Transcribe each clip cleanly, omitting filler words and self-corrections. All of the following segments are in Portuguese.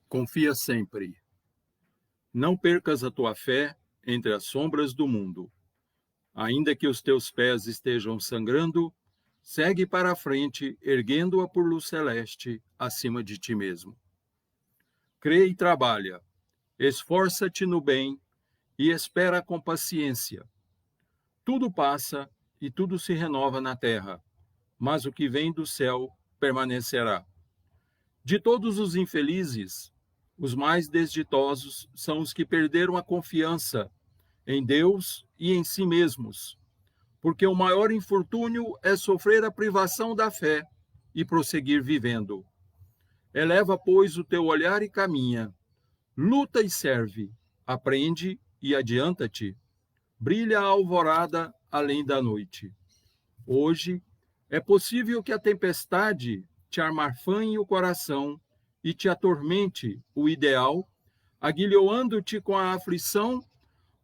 Confia sempre. Não percas a tua fé entre as sombras do mundo. Ainda que os teus pés estejam sangrando, segue para a frente, erguendo-a por luz celeste acima de ti mesmo. Crê e trabalha, esforça-te no bem e espera com paciência. Tudo passa e tudo se renova na terra, mas o que vem do céu permanecerá. De todos os infelizes, os mais desditosos são os que perderam a confiança em Deus e em si mesmos, porque o maior infortúnio é sofrer a privação da fé e prosseguir vivendo. Eleva, pois, o teu olhar e caminha, luta e serve, aprende e adianta-te. Brilha a alvorada além da noite. Hoje é possível que a tempestade te amarfanhe o coração e te atormente o ideal, aguilhoando-te com a aflição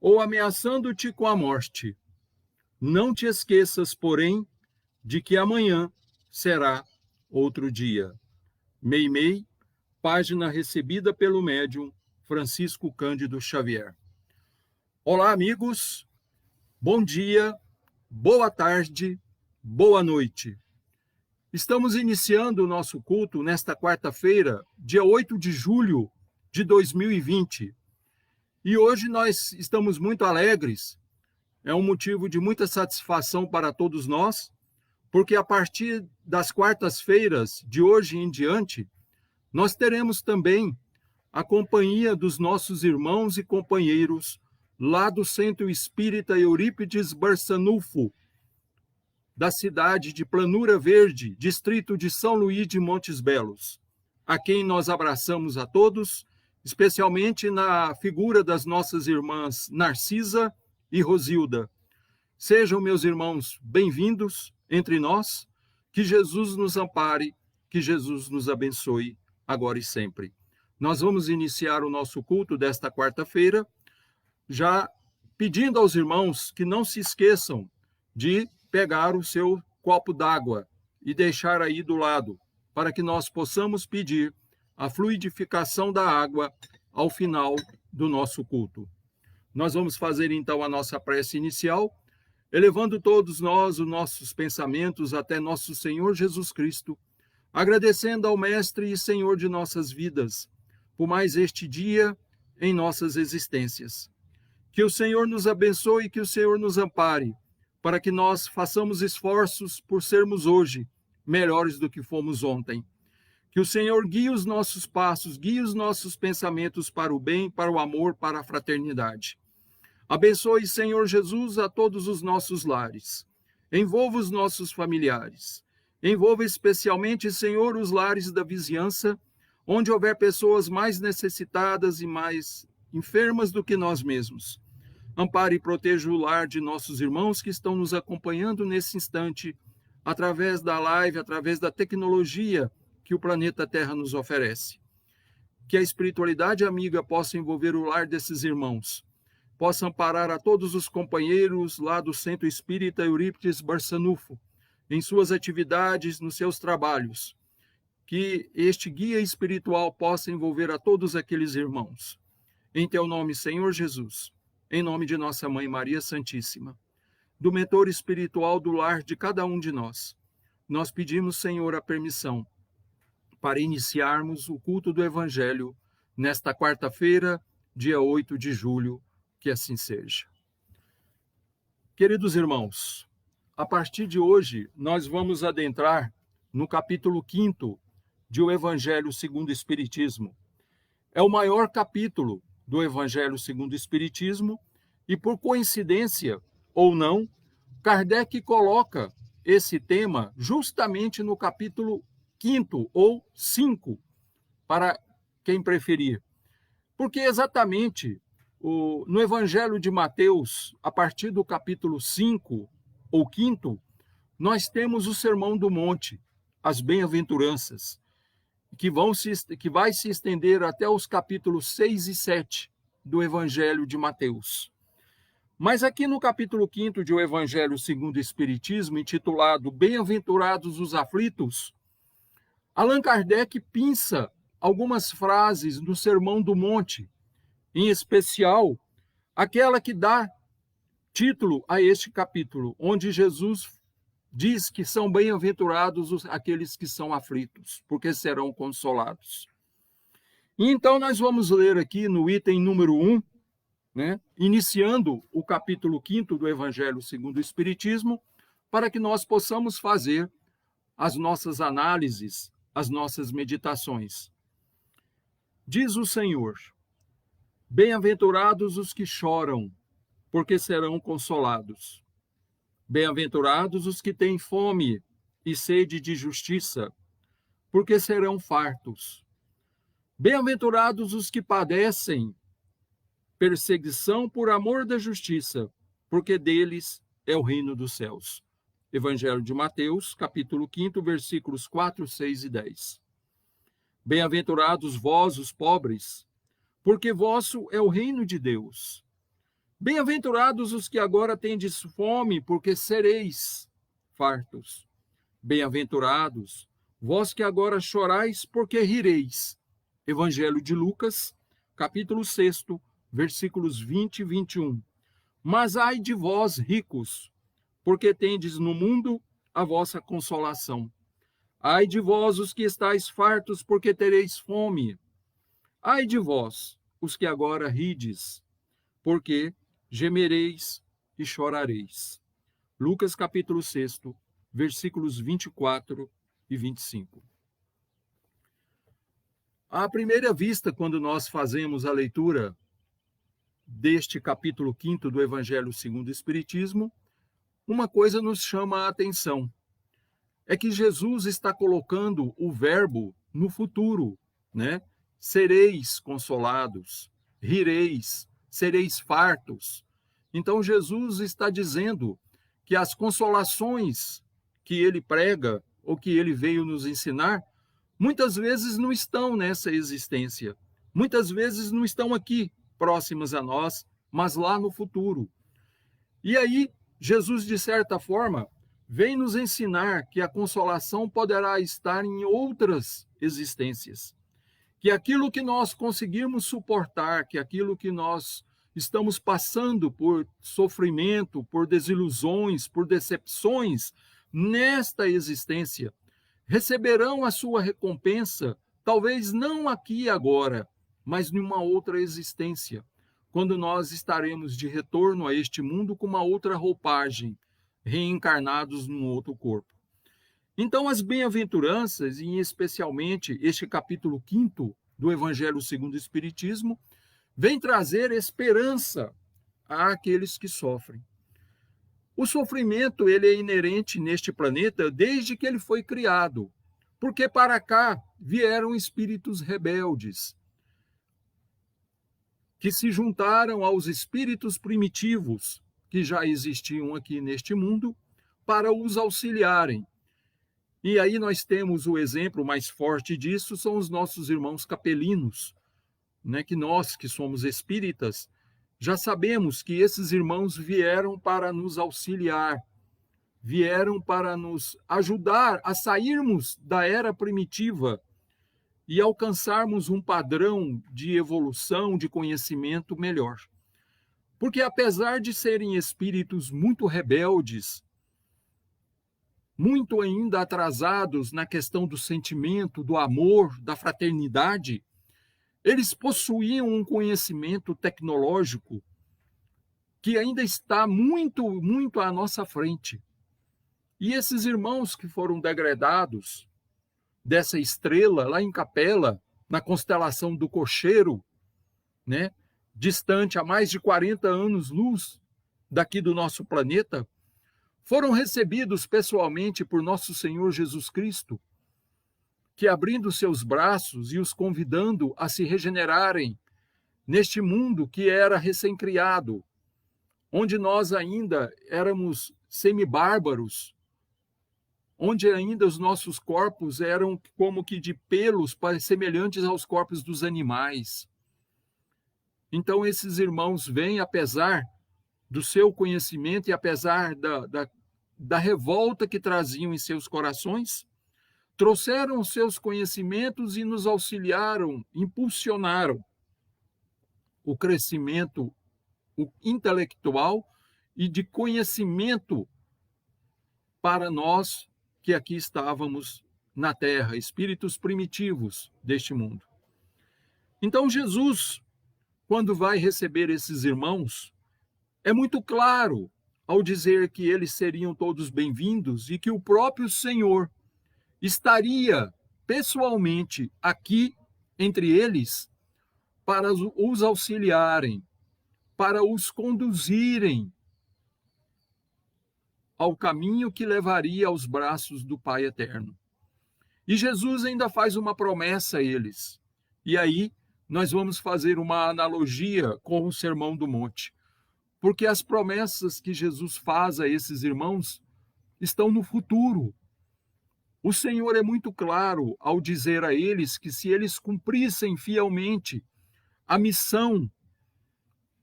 ou ameaçando-te com a morte. Não te esqueças, porém, de que amanhã será outro dia. Meimei, página recebida pelo médium Francisco Cândido Xavier. Olá, amigos. Bom dia, boa tarde, boa noite. Estamos iniciando o nosso culto nesta quarta-feira, dia 8 de julho de 2020. E hoje nós estamos muito alegres. É um motivo de muita satisfação para todos nós, porque a partir das quartas-feiras, de hoje em diante, nós teremos também a companhia dos nossos irmãos e companheiros lá do Centro Espírita Eurípides Barçanufo, da cidade de Planura Verde, distrito de São Luís de Montes Belos, a quem nós abraçamos a todos, especialmente na figura das nossas irmãs Narcisa e Rosilda. Sejam, meus irmãos, bem-vindos entre nós, que Jesus nos ampare, que Jesus nos abençoe, agora e sempre. Nós vamos iniciar o nosso culto desta quarta-feira, já pedindo aos irmãos que não se esqueçam de pegar o seu copo d'água e deixar aí do lado, para que nós possamos pedir a fluidificação da água ao final do nosso culto. Nós vamos fazer então a nossa prece inicial, elevando todos nós os nossos pensamentos até nosso Senhor Jesus Cristo, agradecendo ao Mestre e Senhor de nossas vidas por mais este dia em nossas existências. Que o Senhor nos abençoe e que o Senhor nos ampare, para que nós façamos esforços por sermos hoje melhores do que fomos ontem. Que o Senhor guie os nossos passos, guie os nossos pensamentos para o bem, para o amor, para a fraternidade. Abençoe, Senhor Jesus, a todos os nossos lares. Envolva os nossos familiares. Envolva especialmente, Senhor, os lares da vizinhança, onde houver pessoas mais necessitadas e mais enfermas do que nós mesmos. Ampare e proteja o lar de nossos irmãos que estão nos acompanhando nesse instante, através da live, através da tecnologia que o planeta Terra nos oferece. Que a espiritualidade amiga possa envolver o lar desses irmãos, possa amparar a todos os companheiros lá do Centro Espírita Eurípides Barçanufo, em suas atividades, nos seus trabalhos. Que este guia espiritual possa envolver a todos aqueles irmãos. Em teu nome, Senhor Jesus, em nome de nossa Mãe Maria Santíssima, do mentor espiritual do lar de cada um de nós, nós pedimos, Senhor, a permissão para iniciarmos o culto do Evangelho nesta quarta-feira, dia 8 de julho, que assim seja. Queridos irmãos, a partir de hoje nós vamos adentrar no capítulo 5º de O Evangelho segundo o Espiritismo. É o maior capítulo do Evangelho segundo o Espiritismo e, por coincidência ou não, Kardec coloca esse tema justamente no capítulo 5º ou 5, para quem preferir. Porque exatamente no Evangelho de Mateus, a partir do capítulo 5 ou 5º, nós temos o Sermão do Monte, as bem-aventuranças, que vai se estender até os capítulos 6 e 7 do Evangelho de Mateus. Mas aqui no capítulo 5º de O Evangelho segundo o Espiritismo, intitulado Bem-aventurados os aflitos, Allan Kardec pinça algumas frases do Sermão do Monte, em especial aquela que dá título a este capítulo, onde Jesus diz que são bem-aventurados aqueles que são aflitos, porque serão consolados. E então nós vamos ler aqui no item número 1, né, iniciando o capítulo 5 do Evangelho segundo o Espiritismo, para que nós possamos fazer as nossas análises, as nossas meditações. Diz o Senhor: bem-aventurados os que choram, porque serão consolados. Bem-aventurados os que têm fome e sede de justiça, porque serão fartos. Bem-aventurados os que padecem perseguição por amor da justiça, porque deles é o reino dos céus. Evangelho de Mateus, capítulo 5, versículos 4, 6 e 10. Bem-aventurados vós, os pobres, porque vosso é o reino de Deus. Bem-aventurados os que agora tendes fome, porque sereis fartos. Bem-aventurados vós que agora chorais, porque rireis. Evangelho de Lucas, capítulo 6, versículos 20 e 21. Mas ai de vós, ricos, porque tendes no mundo a vossa consolação. Ai de vós, os que estáis fartos, porque tereis fome. Ai de vós, os que agora rides, porque gemereis e chorareis. Lucas capítulo 6, versículos 24 e 25. À primeira vista, quando nós fazemos a leitura deste capítulo 5 do Evangelho segundo o Espiritismo, uma coisa nos chama a atenção. É que Jesus está colocando o verbo no futuro, né? Sereis consolados, rireis, sereis fartos. Então Jesus está dizendo que as consolações que ele prega ou que ele veio nos ensinar, muitas vezes não estão nessa existência. Muitas vezes não estão aqui próximas a nós, mas lá no futuro. E aí Jesus, de certa forma, vem nos ensinar que a consolação poderá estar em outras existências. Que aquilo que nós conseguirmos suportar, que aquilo que nós estamos passando por sofrimento, por desilusões, por decepções, nesta existência, receberão a sua recompensa, talvez não aqui e agora, mas numa outra existência, quando nós estaremos de retorno a este mundo com uma outra roupagem, reencarnados num outro corpo. Então, as bem-aventuranças, e especialmente este capítulo 5 do Evangelho segundo o Espiritismo, vem trazer esperança àqueles que sofrem. O sofrimento, ele é inerente neste planeta desde que ele foi criado, porque para cá vieram espíritos rebeldes, que se juntaram aos espíritos primitivos que já existiam aqui neste mundo para os auxiliarem. E aí nós temos o exemplo mais forte disso, são os nossos irmãos capelinos, né? Que nós, que somos espíritas, já sabemos que esses irmãos vieram para nos auxiliar, vieram para nos ajudar a sairmos da era primitiva e alcançarmos um padrão de evolução, de conhecimento melhor. Porque apesar de serem espíritos muito rebeldes, muito ainda atrasados na questão do sentimento, do amor, da fraternidade, eles possuíam um conhecimento tecnológico que ainda está muito, muito à nossa frente. E esses irmãos que foram degradados dessa estrela lá em Capela, na constelação do Cocheiro, né, distante a mais de 40 anos-luz daqui do nosso planeta, foram recebidos pessoalmente por nosso Senhor Jesus Cristo, que abrindo seus braços e os convidando a se regenerarem neste mundo que era recém-criado, onde nós ainda éramos semibárbaros, onde ainda os nossos corpos eram como que de pelos semelhantes aos corpos dos animais. Então esses irmãos vêm, apesar do seu conhecimento e apesar da revolta que traziam em seus corações, trouxeram seus conhecimentos e nos auxiliaram, impulsionaram o crescimento intelectual e de conhecimento para nós que aqui estávamos na terra, espíritos primitivos deste mundo. Então, Jesus, quando vai receber esses irmãos, é muito claro ao dizer que eles seriam todos bem-vindos e que o próprio Senhor estaria pessoalmente aqui entre eles para os auxiliarem, para os conduzirem ao caminho que levaria aos braços do Pai Eterno. E Jesus ainda faz uma promessa a eles. E aí nós vamos fazer uma analogia com o Sermão do Monte, porque as promessas que Jesus faz a esses irmãos estão no futuro. O Senhor é muito claro ao dizer a eles que se eles cumprissem fielmente a missão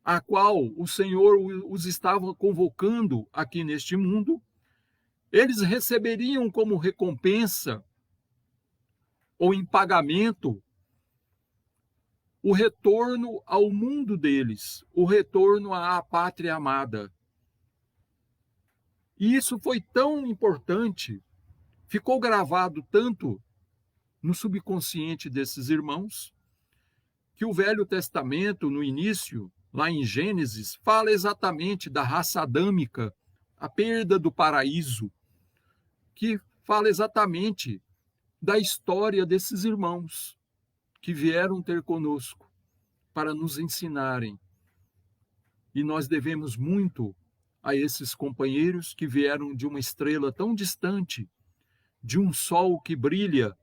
a qual o Senhor os estava convocando aqui neste mundo, eles receberiam como recompensa ou em pagamento o retorno ao mundo deles, o retorno à pátria amada. E isso foi tão importante, ficou gravado tanto no subconsciente desses irmãos, que o Velho Testamento, no início, lá em Gênesis, fala exatamente da raça adâmica, a perda do paraíso, que fala exatamente da história desses irmãos que vieram ter conosco para nos ensinarem. E nós devemos muito a esses companheiros que vieram de uma estrela tão distante, de um sol que brilha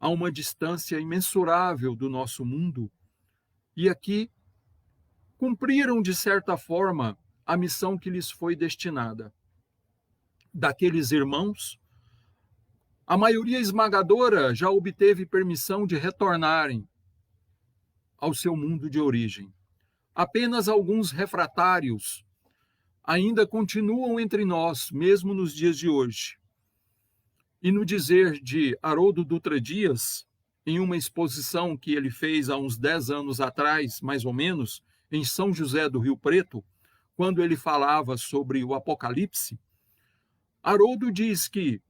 a uma distância imensurável do nosso mundo, e aqui cumpriram, de certa forma, a missão que lhes foi destinada. Daqueles irmãos, a maioria esmagadora já obteve permissão de retornarem ao seu mundo de origem. Apenas alguns refratários ainda continuam entre nós, mesmo nos dias de hoje. E no dizer de Haroldo Dutra Dias, em uma exposição que ele fez há uns 10 anos atrás, mais ou menos, em São José do Rio Preto, quando ele falava sobre o Apocalipse, Haroldo diz que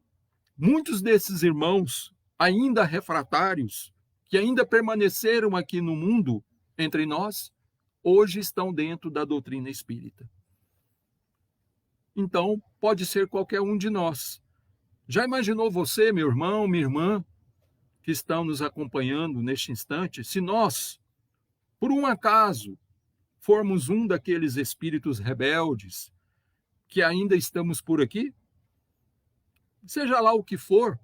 muitos desses irmãos, ainda refratários, que ainda permaneceram aqui no mundo, entre nós, hoje estão dentro da doutrina espírita. Então, pode ser qualquer um de nós. Já imaginou você, meu irmão, minha irmã, que estão nos acompanhando neste instante, se nós, por um acaso, formos um daqueles espíritos rebeldes que ainda estamos por aqui? Seja lá o que for,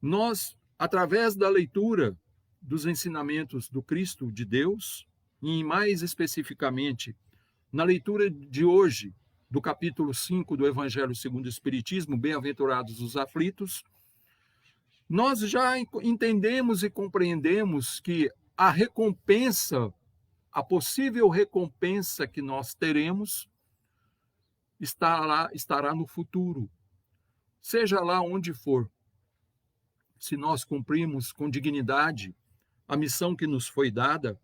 nós, através da leitura dos ensinamentos do Cristo de Deus, e mais especificamente na leitura de hoje, do capítulo 5 do Evangelho segundo o Espiritismo, Bem-aventurados os aflitos, nós já entendemos e compreendemos que a recompensa, a possível recompensa que nós teremos, estará no futuro, seja lá onde for. Se nós cumprimos com dignidade a missão que nos foi dada,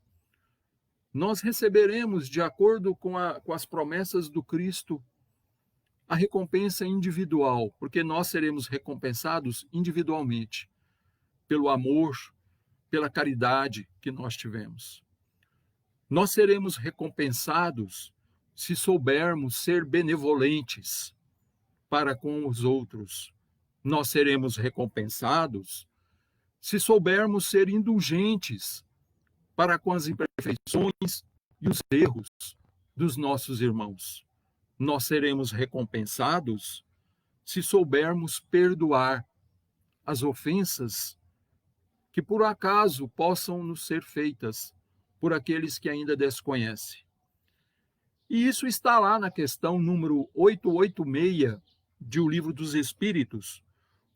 nós receberemos, de acordo com as promessas do Cristo, a recompensa individual, porque nós seremos recompensados individualmente, pelo amor, pela caridade que nós tivemos. Nós seremos recompensados se soubermos ser benevolentes para com os outros. Nós seremos recompensados se soubermos ser indulgentes para com as imperfeições e os erros dos nossos irmãos. Nós seremos recompensados se soubermos perdoar as ofensas que por acaso possam nos ser feitas por aqueles que ainda desconhecem. E isso está lá na questão número 886 de O Livro dos Espíritos,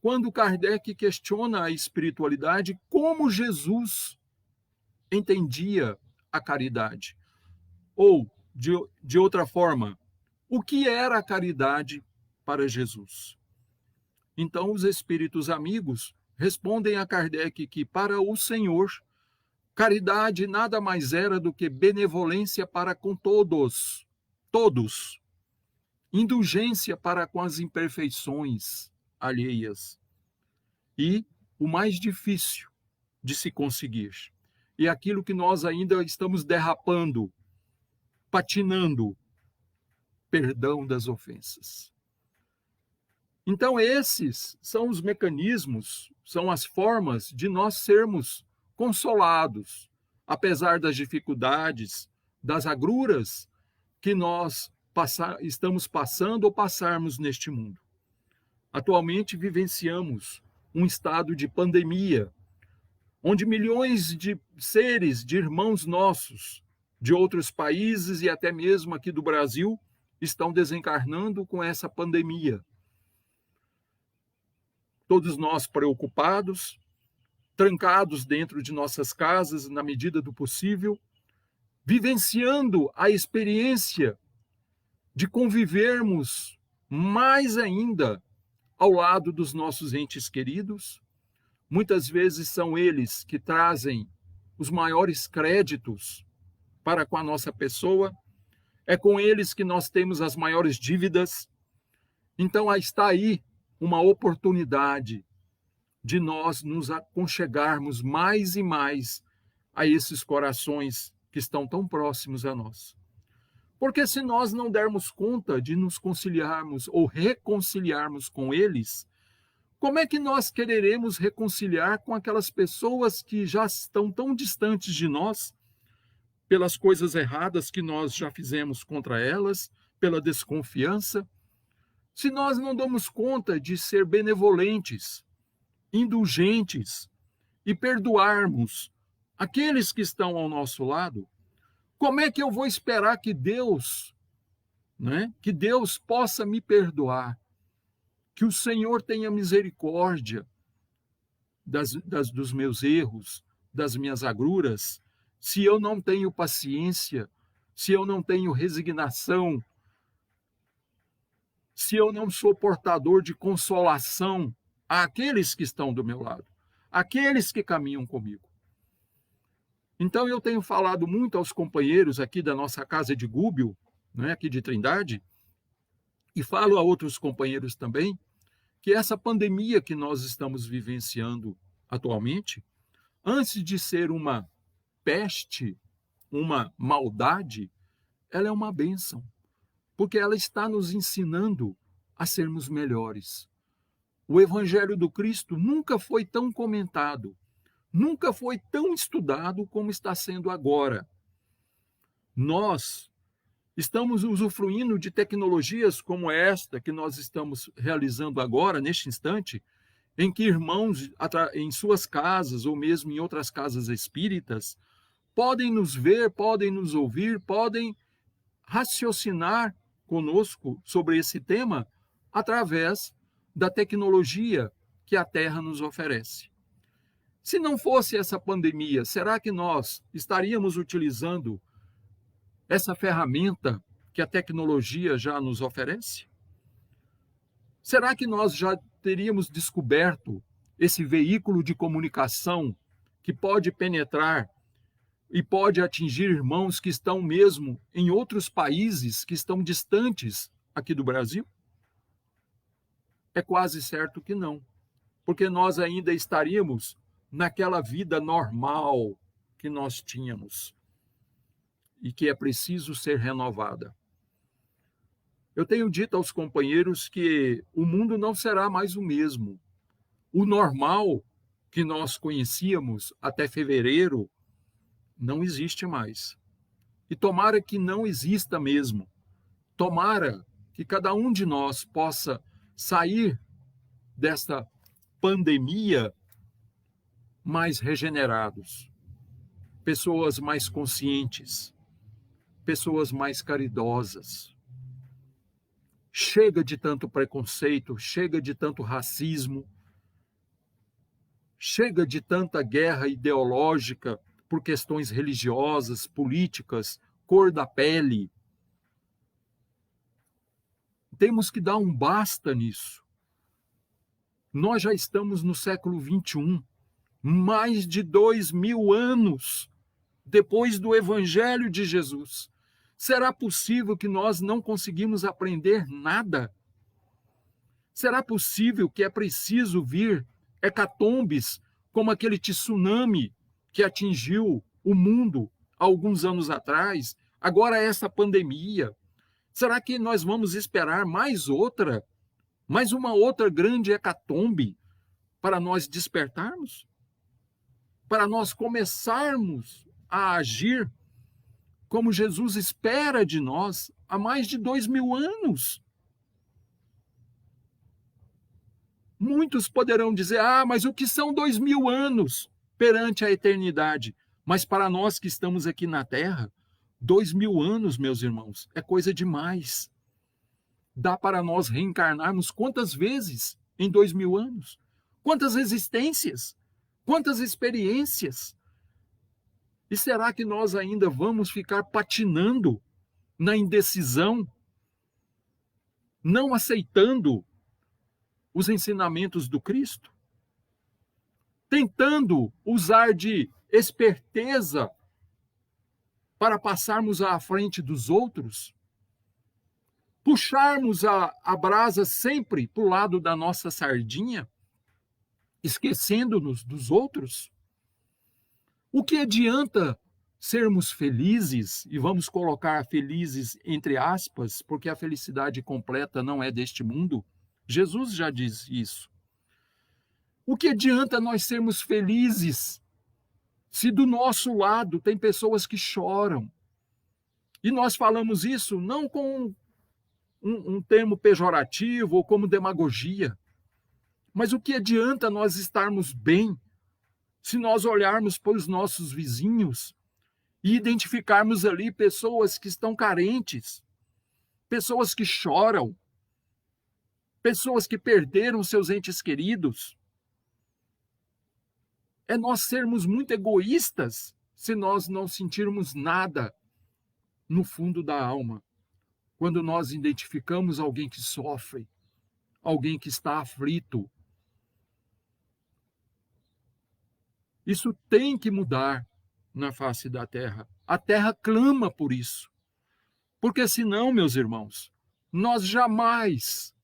quando Kardec questiona a espiritualidade, como Jesus entendia a caridade. Ou, de outra forma, o que era a caridade para Jesus? Então, os espíritos amigos respondem a Kardec que, para o Senhor, caridade nada mais era do que benevolência para com todos, todos, indulgência para com as imperfeições alheias. E o mais difícil de se conseguir, e aquilo que nós ainda estamos derrapando, patinando, perdão das ofensas. Então, esses são os mecanismos, são as formas de nós sermos consolados, apesar das dificuldades, das agruras que nós estamos passando ou passarmos neste mundo. Atualmente vivenciamos um estado de pandemia, onde milhões de seres, de irmãos nossos, de outros países e até mesmo aqui do Brasil, estão desencarnando com essa pandemia. Todos nós preocupados, trancados dentro de nossas casas na medida do possível, vivenciando a experiência de convivermos mais ainda ao lado dos nossos entes queridos. Muitas vezes são eles que trazem os maiores créditos para com a nossa pessoa, é com eles que nós temos as maiores dívidas. Então, está aí uma oportunidade de nós nos aconchegarmos mais e mais a esses corações que estão tão próximos a nós. Porque se nós não dermos conta de nos conciliarmos ou reconciliarmos com eles, como é que nós quereremos reconciliar com aquelas pessoas que já estão tão distantes de nós, pelas coisas erradas que nós já fizemos contra elas, pela desconfiança? Se nós não damos conta de ser benevolentes, indulgentes e perdoarmos aqueles que estão ao nosso lado, como é que eu vou esperar que Deus, que Deus possa me perdoar, que o Senhor tenha misericórdia dos meus erros, das minhas agruras, se eu não tenho paciência, se eu não tenho resignação, se eu não sou portador de consolação àqueles que estão do meu lado, àqueles que caminham comigo? Então, eu tenho falado muito aos companheiros aqui da nossa casa de Gúbio, aqui de Trindade, e falo a outros companheiros também, que essa pandemia que nós estamos vivenciando atualmente, antes de ser uma peste, uma maldade, ela é uma bênção, porque ela está nos ensinando a sermos melhores. O Evangelho do Cristo nunca foi tão comentado, nunca foi tão estudado como está sendo agora. Nós estamos usufruindo de tecnologias como esta que nós estamos realizando agora, neste instante, em que irmãos em suas casas ou mesmo em outras casas espíritas podem nos ver, podem nos ouvir, podem raciocinar conosco sobre esse tema através da tecnologia que a Terra nos oferece. Se não fosse essa pandemia, será que nós estaríamos utilizando essa ferramenta que a tecnologia já nos oferece? Será que nós já teríamos descoberto esse veículo de comunicação que pode penetrar e pode atingir irmãos que estão mesmo em outros países que estão distantes aqui do Brasil? É quase certo que não, porque nós ainda estaríamos naquela vida normal que nós tínhamos e que é preciso ser renovada. Eu tenho dito aos companheiros que o mundo não será mais o mesmo. O normal que nós conhecíamos até fevereiro não existe mais. E tomara que não exista mesmo. Tomara que cada um de nós possa sair desta pandemia mais regenerados, pessoas mais conscientes, pessoas mais caridosas. Chega de tanto preconceito, chega de tanto racismo, chega de tanta guerra ideológica por questões religiosas, políticas, cor da pele. Temos que dar um basta nisso. Nós já estamos no século XXI, mais de 2000 anos depois do Evangelho de Jesus. Será possível que nós não conseguimos aprender nada? Será possível que é preciso vir hecatombes como aquele tsunami que atingiu o mundo há alguns anos atrás? Agora essa pandemia. Será que nós vamos esperar mais uma outra grande hecatombe para nós despertarmos? Para nós começarmos a agir como Jesus espera de nós há mais de 2000 anos? Muitos poderão dizer, mas o que são 2000 anos perante a eternidade? Mas para nós que estamos aqui na Terra, 2000 anos, meus irmãos, é coisa demais. Dá para nós reencarnarmos quantas vezes em 2000 anos? Quantas existências? Quantas experiências? E será que nós ainda vamos ficar patinando na indecisão, não aceitando os ensinamentos do Cristo? Tentando usar de esperteza para passarmos à frente dos outros? Puxarmos a brasa sempre para o lado da nossa sardinha, esquecendo-nos dos outros? O que adianta sermos felizes, e vamos colocar felizes entre aspas, porque a felicidade completa não é deste mundo? Jesus já diz isso. O que adianta nós sermos felizes se do nosso lado tem pessoas que choram? E nós falamos isso não com um termo pejorativo ou como demagogia, mas o que adianta nós estarmos bem se nós olharmos para os nossos vizinhos e identificarmos ali pessoas que estão carentes, pessoas que choram, pessoas que perderam seus entes queridos? É nós sermos muito egoístas se nós não sentirmos nada no fundo da alma, quando nós identificamos alguém que sofre, alguém que está aflito. Isso tem que mudar na face da terra. A terra clama por isso. Porque senão, meus irmãos, nós jamais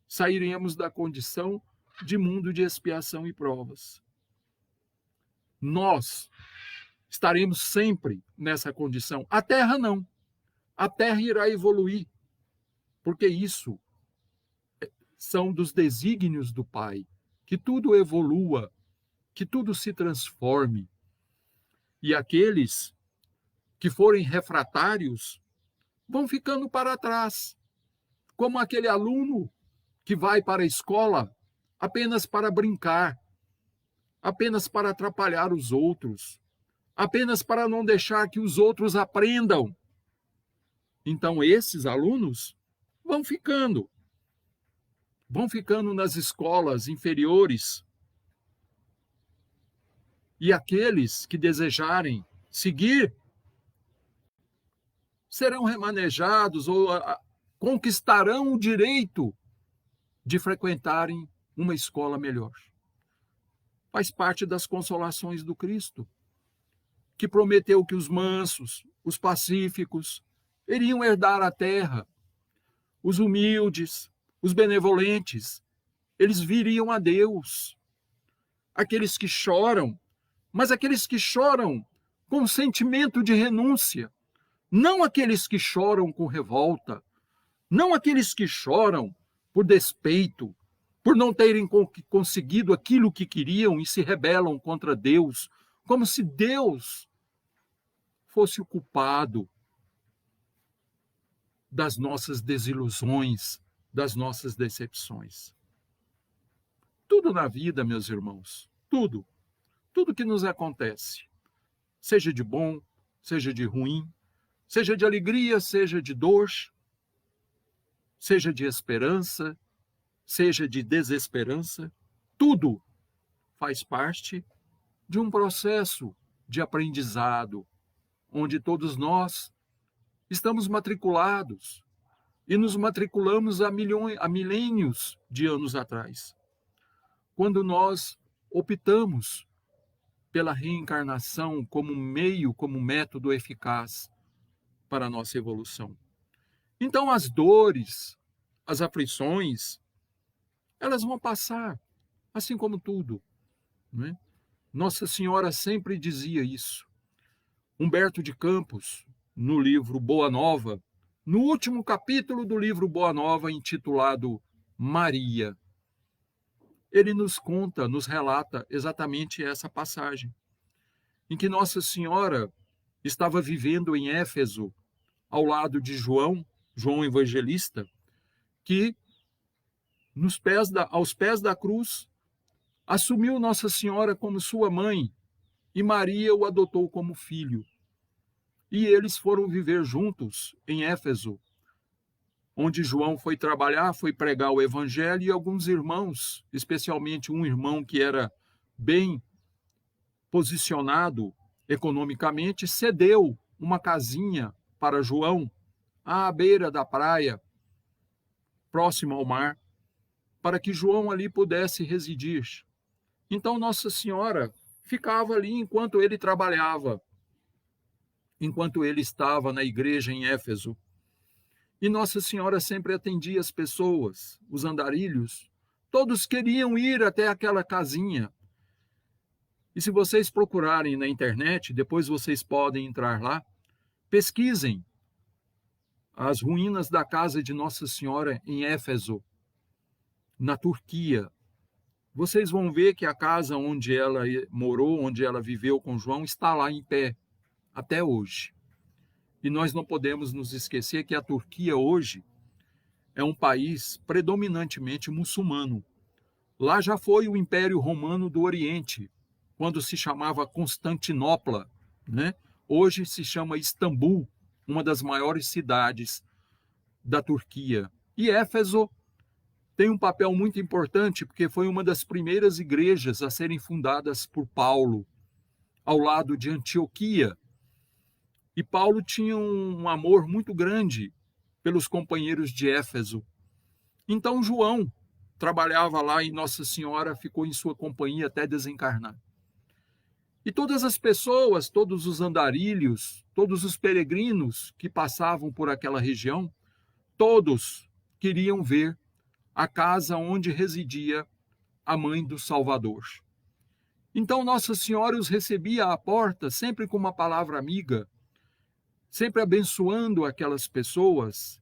sairemos da condição de mundo de expiação e provas. Nós estaremos sempre nessa condição. A terra não. A terra irá evoluir, porque isso são dos desígnios do Pai, que tudo evolua, que tudo se transforme. E aqueles que forem refratários vão ficando para trás, como aquele aluno que vai para a escola apenas para brincar, apenas para atrapalhar os outros, apenas para não deixar que os outros aprendam. Então, esses alunos vão ficando nas escolas inferiores. E aqueles que desejarem seguir serão remanejados ou conquistarão o direito de frequentarem uma escola melhor. Faz parte das consolações do Cristo, que prometeu que os mansos, os pacíficos, iriam herdar a terra. Os humildes, os benevolentes, eles viriam a Deus. Aqueles que choram, mas aqueles que choram com sentimento de renúncia, não aqueles que choram com revolta, não aqueles que choram por despeito, por não terem conseguido aquilo que queriam e se rebelam contra Deus, como se Deus fosse o culpado das nossas desilusões, das nossas decepções. Tudo na vida, meus irmãos, tudo que nos acontece, seja de bom, seja de ruim, seja de alegria, seja de dor, seja de esperança, seja de desesperança, tudo faz parte de um processo de aprendizado, onde todos nós estamos matriculados e nos matriculamos há milênios de anos atrás, quando nós optamos pela reencarnação como meio, como método eficaz para a nossa evolução. Então, as dores, as aflições, elas vão passar, assim como tudo, não é? Nossa Senhora sempre dizia isso. Humberto de Campos, no livro Boa Nova, no último capítulo do livro Boa Nova, intitulado Maria, ele nos conta, nos relata exatamente essa passagem, em que Nossa Senhora estava vivendo em Éfeso, ao lado de João Evangelista, que aos pés da cruz assumiu Nossa Senhora como sua mãe e Maria o adotou como filho. E eles foram viver juntos em Éfeso, onde João foi trabalhar, foi pregar o evangelho, e alguns irmãos, especialmente um irmão que era bem posicionado economicamente, cedeu uma casinha para João à beira da praia, próximo ao mar, para que João ali pudesse residir. Então Nossa Senhora ficava ali enquanto ele trabalhava, enquanto ele estava na igreja em Éfeso. E Nossa Senhora sempre atendia as pessoas, os andarilhos, todos queriam ir até aquela casinha. E se vocês procurarem na internet, depois vocês podem entrar lá, pesquisem as ruínas da casa de Nossa Senhora em Éfeso, na Turquia. Vocês vão ver que a casa onde ela morou, onde ela viveu com João, está lá em pé, até hoje. E nós não podemos nos esquecer que a Turquia hoje é um país predominantemente muçulmano. Lá já foi o Império Romano do Oriente, quando se chamava Constantinopla, né? Hoje se chama Istambul, uma das maiores cidades da Turquia. E Éfeso tem um papel muito importante, porque foi uma das primeiras igrejas a serem fundadas por Paulo, ao lado de Antioquia. E Paulo tinha um amor muito grande pelos companheiros de Éfeso. Então João trabalhava lá e Nossa Senhora ficou em sua companhia até desencarnar. E todas as pessoas, todos os andarilhos, todos os peregrinos que passavam por aquela região, todos queriam ver a casa onde residia a mãe do Salvador. Então Nossa Senhora os recebia à porta, sempre com uma palavra amiga, sempre abençoando aquelas pessoas,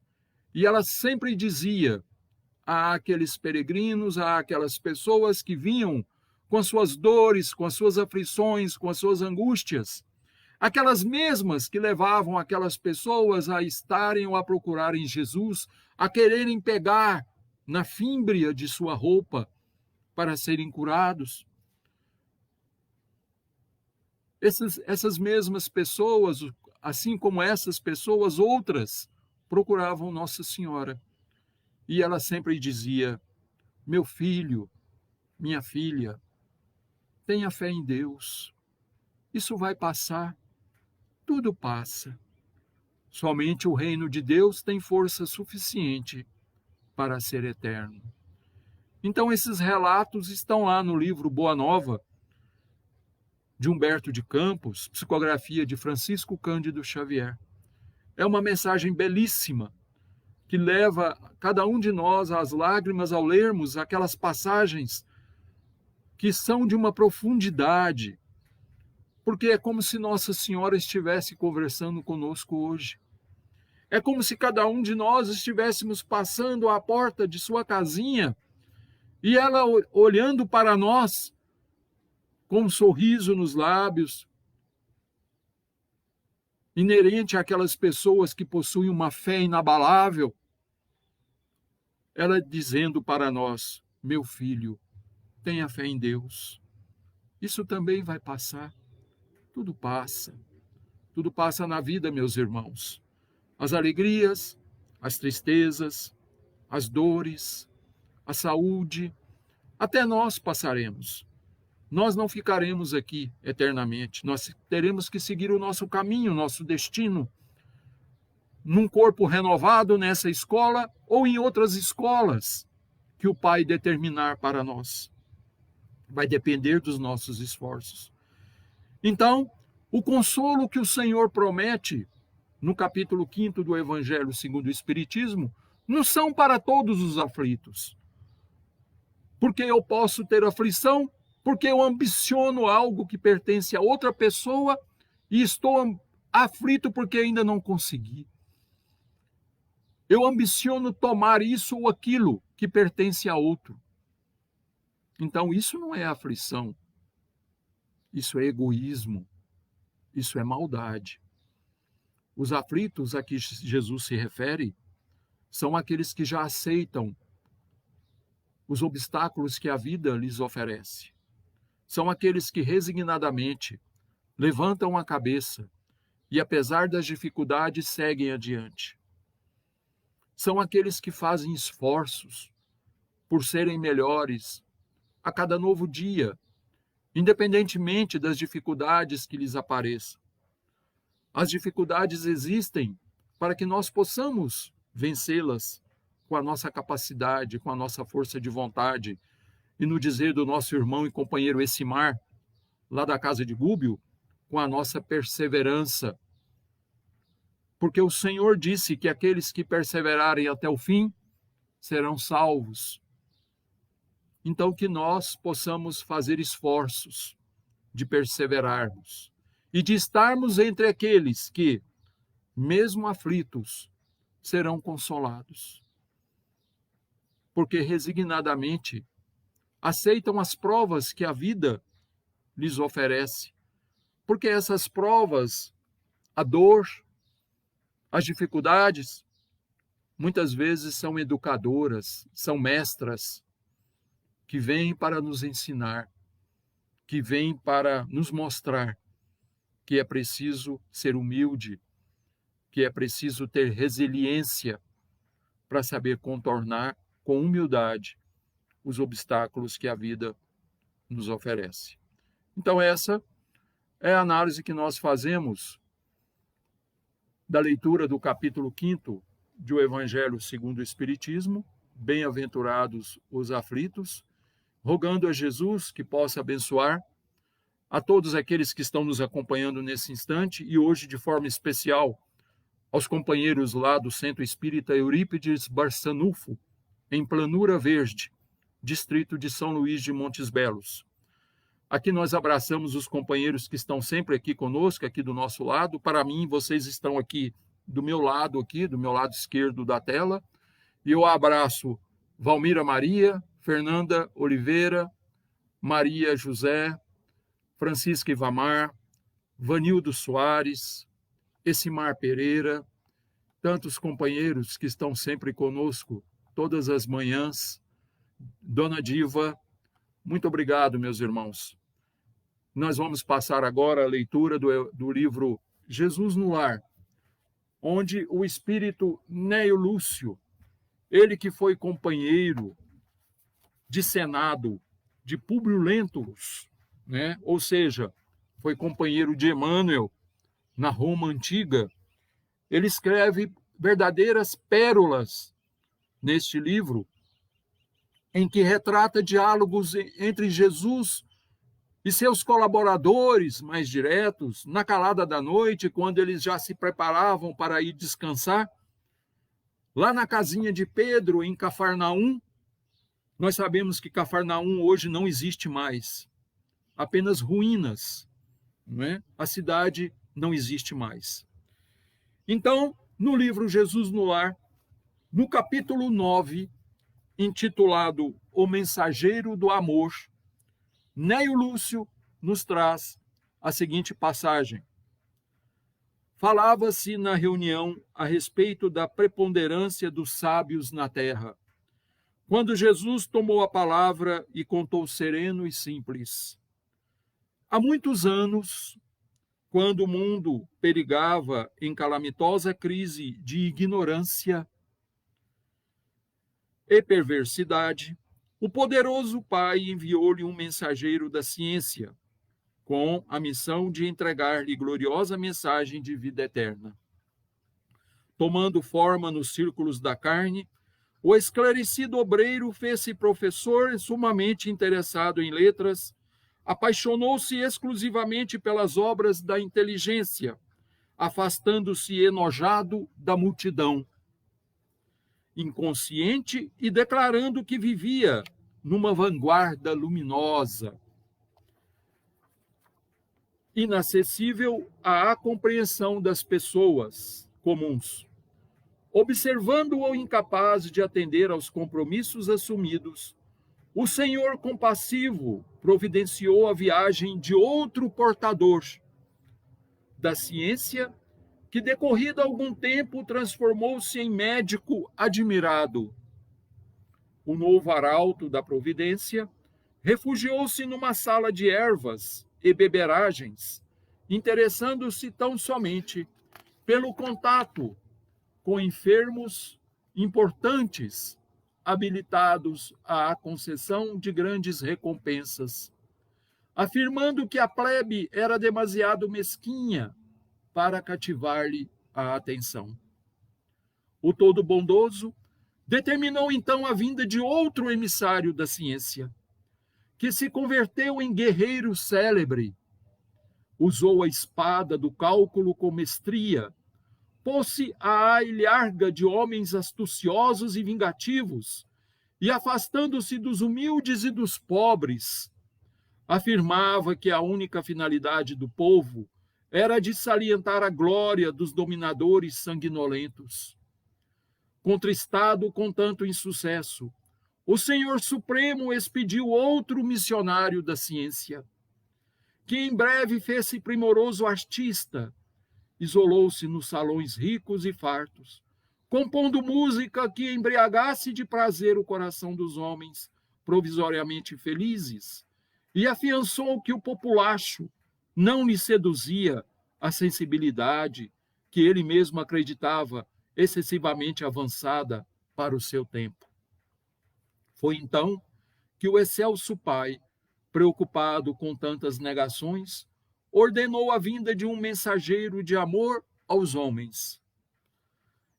e ela sempre dizia àqueles peregrinos, àquelas pessoas que vinham com as suas dores, com as suas aflições, com as suas angústias, aquelas mesmas que levavam aquelas pessoas a estarem ou a procurarem Jesus, a quererem pegar na fímbria de sua roupa para serem curados. Essas mesmas pessoas, assim como essas pessoas, outras procuravam Nossa Senhora. E ela sempre dizia: meu filho, minha filha, tenha fé em Deus. Isso vai passar. Tudo passa. Somente o reino de Deus tem força suficiente para ser eterno. Então, esses relatos estão lá no livro Boa Nova, de Humberto de Campos, psicografia de Francisco Cândido Xavier. É uma mensagem belíssima, que leva cada um de nós às lágrimas ao lermos aquelas passagens que são de uma profundidade, porque é como se Nossa Senhora estivesse conversando conosco hoje. É como se cada um de nós estivéssemos passando à porta de sua casinha e ela olhando para nós com um sorriso nos lábios, inerente àquelas pessoas que possuem uma fé inabalável, ela dizendo para nós: meu filho, tenha fé em Deus. Isso também vai passar. Tudo passa. Tudo passa na vida, meus irmãos. As alegrias, as tristezas, as dores, a saúde, até nós passaremos. Nós não ficaremos aqui eternamente. Nós teremos que seguir o nosso caminho, o nosso destino. num corpo renovado nessa escola ou em outras escolas que o Pai determinar para nós. Vai depender dos nossos esforços. Então, o consolo que o Senhor promete no capítulo 5 do Evangelho segundo o Espiritismo não são para todos os aflitos. Porque eu posso ter aflição, porque eu ambiciono algo que pertence a outra pessoa e estou aflito porque ainda não consegui. Eu ambiciono tomar isso ou aquilo que pertence a outro. Então, isso não é aflição. Isso é egoísmo. Isso é maldade. Os aflitos a que Jesus se refere são aqueles que já aceitam os obstáculos que a vida lhes oferece. São aqueles que resignadamente levantam a cabeça e, apesar das dificuldades, seguem adiante. São aqueles que fazem esforços por serem melhores a cada novo dia, independentemente das dificuldades que lhes apareçam. As dificuldades existem para que nós possamos vencê-las com a nossa capacidade, com a nossa força de vontade. E no dizer do nosso irmão e companheiro Essimar, lá da casa de Gúbio, com a nossa perseverança. Porque o Senhor disse que aqueles que perseverarem até o fim serão salvos. Então, que nós possamos fazer esforços de perseverarmos e de estarmos entre aqueles que, mesmo aflitos, serão consolados. Porque resignadamente aceitam as provas que a vida lhes oferece. Porque essas provas, a dor, as dificuldades, muitas vezes são educadoras, são mestras, que vêm para nos ensinar, que vêm para nos mostrar que é preciso ser humilde, que é preciso ter resiliência para saber contornar com humildade os obstáculos que a vida nos oferece. Então, essa é a análise que nós fazemos da leitura do capítulo 5 do Evangelho segundo o Espiritismo, Bem-aventurados os aflitos, rogando a Jesus que possa abençoar a todos aqueles que estão nos acompanhando nesse instante e hoje de forma especial aos companheiros lá do Centro Espírita Eurípides Barçanufo, em Planura Verde, distrito de São Luís de Montes Belos. Aqui nós abraçamos os companheiros que estão sempre aqui conosco, aqui do nosso lado. Para mim, vocês estão aqui do meu lado esquerdo da tela. E eu abraço Valmira Maria, Fernanda Oliveira, Maria José, Francisca Ivamar, Vanildo Soares, Essimar Pereira, tantos companheiros que estão sempre conosco todas as manhãs. Dona Diva, muito obrigado, meus irmãos. Nós vamos passar agora a leitura do livro Jesus no Lar, onde o espírito Neio Lúcio, ele que foi companheiro de Senado de Públio Lentulus, né? Ou seja, foi companheiro de Emmanuel na Roma Antiga, ele escreve verdadeiras pérolas neste livro, em que retrata diálogos entre Jesus e seus colaboradores mais diretos, na calada da noite, quando eles já se preparavam para ir descansar. Lá na casinha de Pedro, em Cafarnaum, nós sabemos que Cafarnaum hoje não existe mais, apenas ruínas, não é? A cidade não existe mais. Então, no livro Jesus no Lar, no capítulo 9, intitulado O Mensageiro do Amor, Neio Lúcio nos traz a seguinte passagem. Falava-se na reunião a respeito da preponderância dos sábios na terra, quando Jesus tomou a palavra e contou sereno e simples. Há muitos anos, quando o mundo perigava em calamitosa crise de ignorância e perversidade, o poderoso Pai enviou-lhe um mensageiro da ciência, com a missão de entregar-lhe gloriosa mensagem de vida eterna. Tomando forma nos círculos da carne, o esclarecido obreiro fez-se professor sumamente interessado em letras, apaixonou-se exclusivamente pelas obras da inteligência, afastando-se enojado da multidão, inconsciente e declarando que vivia numa vanguarda luminosa, inacessível à compreensão das pessoas comuns. Observando-o incapaz de atender aos compromissos assumidos, o Senhor compassivo providenciou a viagem de outro portador da ciência, que, decorrido algum tempo, transformou-se em médico admirado. O novo arauto da providência refugiou-se numa sala de ervas e beberagens, interessando-se tão somente pelo contato com enfermos importantes, habilitados à concessão de grandes recompensas, afirmando que a plebe era demasiado mesquinha para cativar-lhe a atenção. O todo-bondoso determinou então a vinda de outro emissário da ciência, que se converteu em guerreiro célebre, usou a espada do cálculo com mestria, pôs-se à ilharga de homens astuciosos e vingativos, e afastando-se dos humildes e dos pobres, afirmava que a única finalidade do povo era de salientar a glória dos dominadores sanguinolentos. Contristado com tanto insucesso, o Senhor Supremo expediu outro missionário da ciência, que em breve fez-se primoroso artista, isolou-se nos salões ricos e fartos, compondo música que embriagasse de prazer o coração dos homens provisoriamente felizes, e afiançou que o populacho não lhe seduzia a sensibilidade que ele mesmo acreditava excessivamente avançada para o seu tempo. Foi então que o excelso pai, preocupado com tantas negações, ordenou a vinda de um mensageiro de amor aos homens.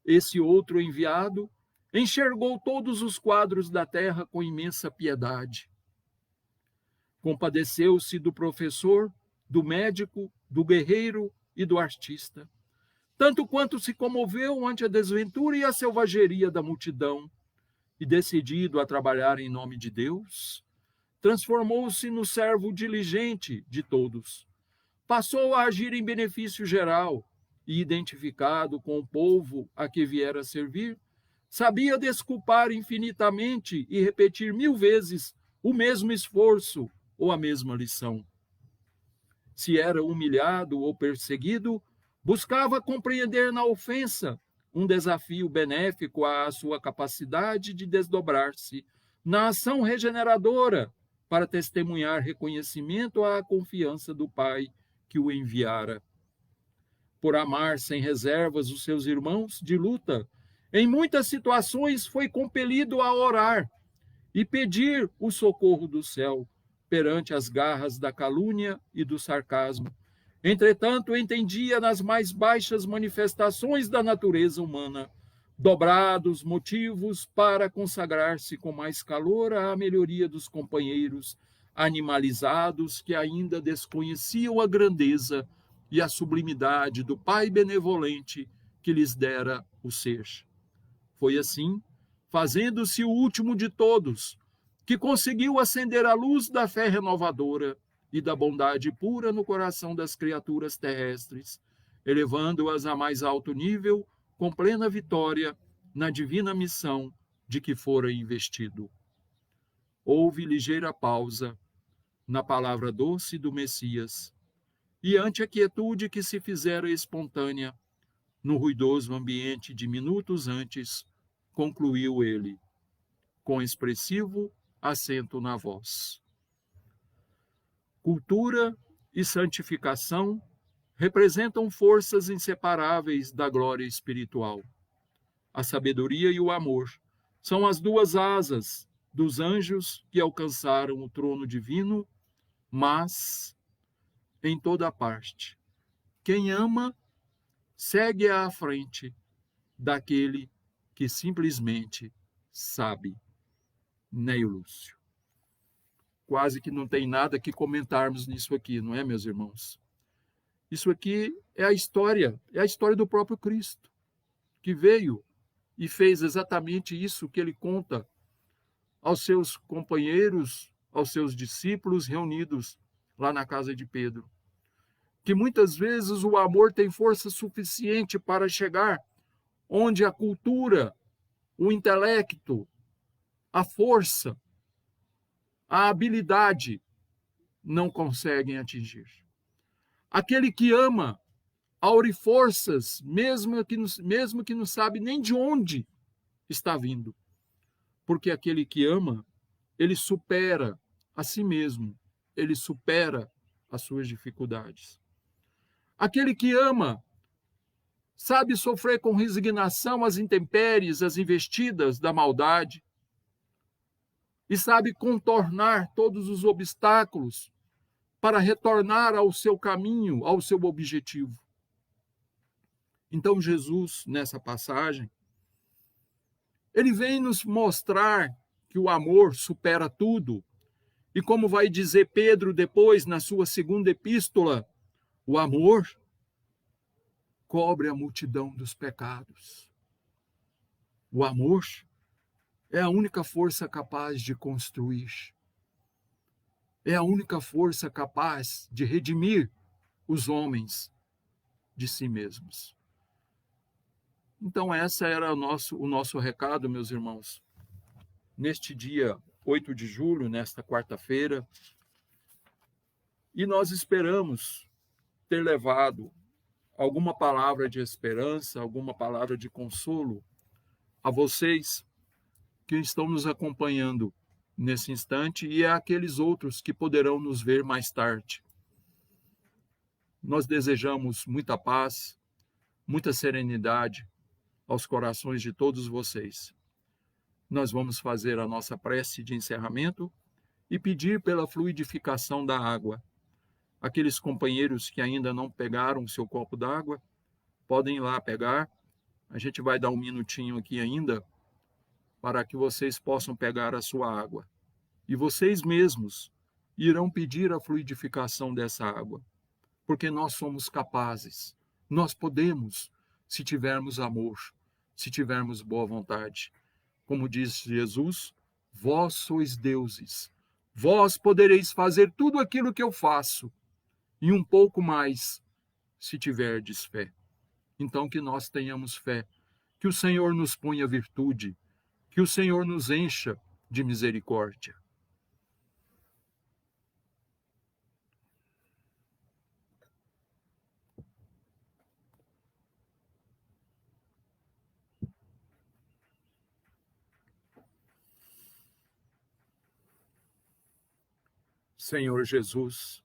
Esse outro enviado enxergou todos os quadros da terra com imensa piedade. Compadeceu-se do professor, do médico, do guerreiro e do artista, tanto quanto se comoveu ante a desventura e a selvageria da multidão, e, decidido a trabalhar em nome de Deus, transformou-se no servo diligente de todos. Passou a agir em benefício geral e, identificado com o povo a que viera servir, sabia desculpar infinitamente e repetir 1000 vezes o mesmo esforço ou a mesma lição. Se era humilhado ou perseguido, buscava compreender na ofensa um desafio benéfico à sua capacidade de desdobrar-se na ação regeneradora para testemunhar reconhecimento à confiança do Pai que o enviara. Por amar sem reservas os seus irmãos de luta, em muitas situações foi compelido a orar e pedir o socorro do céu perante as garras da calúnia e do sarcasmo. Entretanto, entendia nas mais baixas manifestações da natureza humana dobrados motivos para consagrar-se com mais calor à melhoria dos companheiros animalizados que ainda desconheciam a grandeza e a sublimidade do Pai benevolente que lhes dera o ser. Foi assim, fazendo-se o último de todos, que conseguiu acender a luz da fé renovadora e da bondade pura no coração das criaturas terrestres, elevando-as a mais alto nível, com plena vitória na divina missão de que fora investido. Houve ligeira pausa na palavra doce do Messias, e ante a quietude que se fizera espontânea, no ruidoso ambiente de minutos antes, concluiu ele, com expressivo acento na voz. Cultura e santificação representam forças inseparáveis da glória espiritual. A sabedoria e o amor são as duas asas dos anjos que alcançaram o trono divino, mas, em toda parte, quem ama segue à frente, daquele que simplesmente sabe. Neio Lúcio. Quase que não tem nada que comentarmos nisso aqui, não é, meus irmãos? Isso aqui é a história do próprio Cristo, que veio e fez exatamente isso que ele conta aos seus companheiros, aos seus discípulos reunidos lá na casa de Pedro. Que muitas vezes o amor tem força suficiente para chegar onde a cultura, o intelecto, a força, a habilidade não conseguem atingir. Aquele que ama aure forças, mesmo que não sabe nem de onde está vindo. Porque aquele que ama, ele supera a si mesmo, ele supera as suas dificuldades. Aquele que ama sabe sofrer com resignação as intempéries, as investidas da maldade, e sabe contornar todos os obstáculos para retornar ao seu caminho, ao seu objetivo. Então, Jesus, nessa passagem, ele vem nos mostrar que o amor supera tudo. E como vai dizer Pedro depois, na sua segunda epístola, o amor cobre a multidão dos pecados. O amor é a única força capaz de construir. É a única força capaz de redimir os homens de si mesmos. Então, esse era o nosso recado, meus irmãos. Neste dia 8 de julho, nesta quarta-feira, e nós esperamos ter levado alguma palavra de esperança, alguma palavra de consolo a vocês que estão nos acompanhando nesse instante e a aqueles outros que poderão nos ver mais tarde. Nós desejamos muita paz, muita serenidade aos corações de todos vocês. Nós vamos fazer a nossa prece de encerramento e pedir pela fluidificação da água. Aqueles companheiros que ainda não pegaram o seu copo d'água, podem ir lá pegar. A gente vai dar um minutinho aqui ainda para que vocês possam pegar a sua água. E vocês mesmos irão pedir a fluidificação dessa água, porque nós somos capazes, nós podemos, se tivermos amor, se tivermos boa vontade. Como diz Jesus, vós sois deuses, vós podereis fazer tudo aquilo que eu faço, e um pouco mais, se tiverdes fé. Então que nós tenhamos fé, que o Senhor nos ponha virtude, que o Senhor nos encha de misericórdia. Senhor Jesus,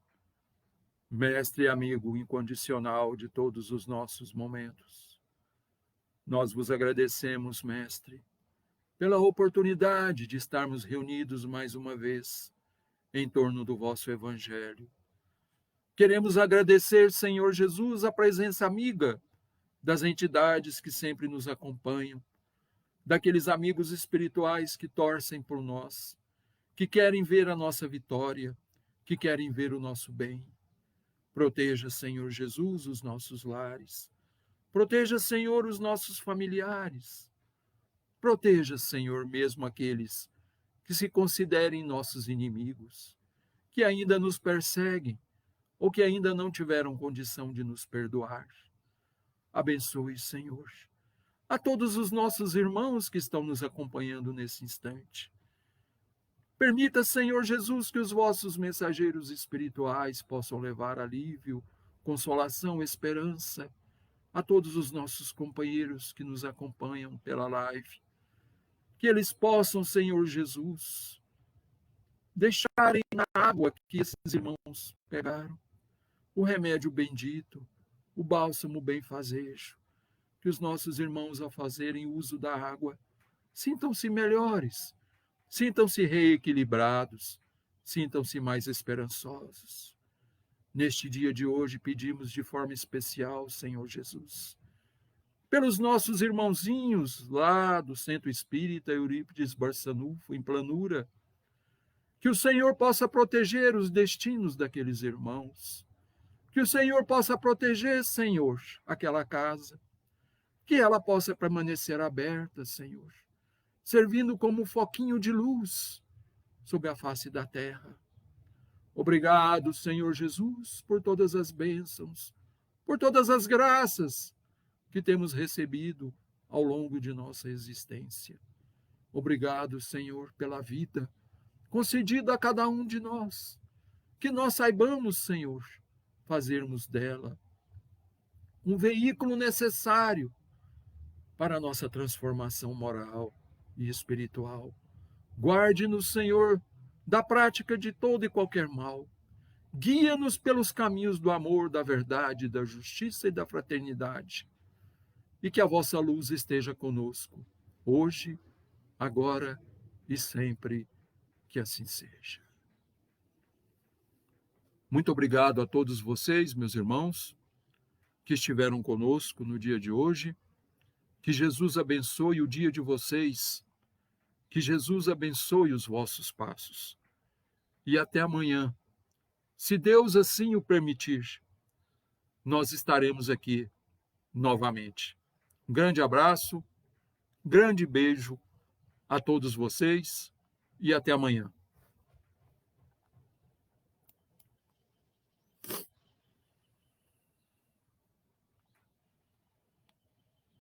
mestre e amigo incondicional de todos os nossos momentos, nós vos agradecemos, mestre, pela oportunidade de estarmos reunidos mais uma vez em torno do vosso Evangelho. Queremos agradecer, Senhor Jesus, a presença amiga das entidades que sempre nos acompanham, daqueles amigos espirituais que torcem por nós, que querem ver a nossa vitória, que querem ver o nosso bem. Proteja, Senhor Jesus, os nossos lares. Proteja, Senhor, os nossos familiares. Proteja, Senhor, mesmo aqueles que se considerem nossos inimigos, que ainda nos perseguem ou que ainda não tiveram condição de nos perdoar. Abençoe, Senhor, a todos os nossos irmãos que estão nos acompanhando nesse instante. Permita, Senhor Jesus, que os vossos mensageiros espirituais possam levar alívio, consolação, esperança a todos os nossos companheiros que nos acompanham pela live. Que eles possam, Senhor Jesus, deixarem na água que esses irmãos pegaram o remédio bendito, o bálsamo benfazejo, que os nossos irmãos, ao fazerem uso da água, sintam-se melhores, sintam-se reequilibrados, sintam-se mais esperançosos. Neste dia de hoje, pedimos de forma especial, Senhor Jesus, pelos nossos irmãozinhos lá do Centro Espírita Eurípides Barçanufo, em Planura, que o Senhor possa proteger os destinos daqueles irmãos, que o Senhor possa proteger, Senhor, aquela casa, que ela possa permanecer aberta, Senhor, servindo como um foquinho de luz sobre a face da terra. Obrigado, Senhor Jesus, por todas as bênçãos, por todas as graças que temos recebido ao longo de nossa existência. Obrigado, Senhor, pela vida concedida a cada um de nós, que nós saibamos, Senhor, fazermos dela um veículo necessário para a nossa transformação moral e espiritual. Guarde-nos, Senhor, da prática de todo e qualquer mal. Guia-nos pelos caminhos do amor, da verdade, da justiça e da fraternidade. E que a vossa luz esteja conosco, hoje, agora e sempre, que assim seja. Muito obrigado a todos vocês, meus irmãos, que estiveram conosco no dia de hoje. Que Jesus abençoe o dia de vocês. Que Jesus abençoe os vossos passos. E até amanhã. Se Deus assim o permitir, nós estaremos aqui novamente. Um grande abraço, grande beijo a todos vocês e até amanhã.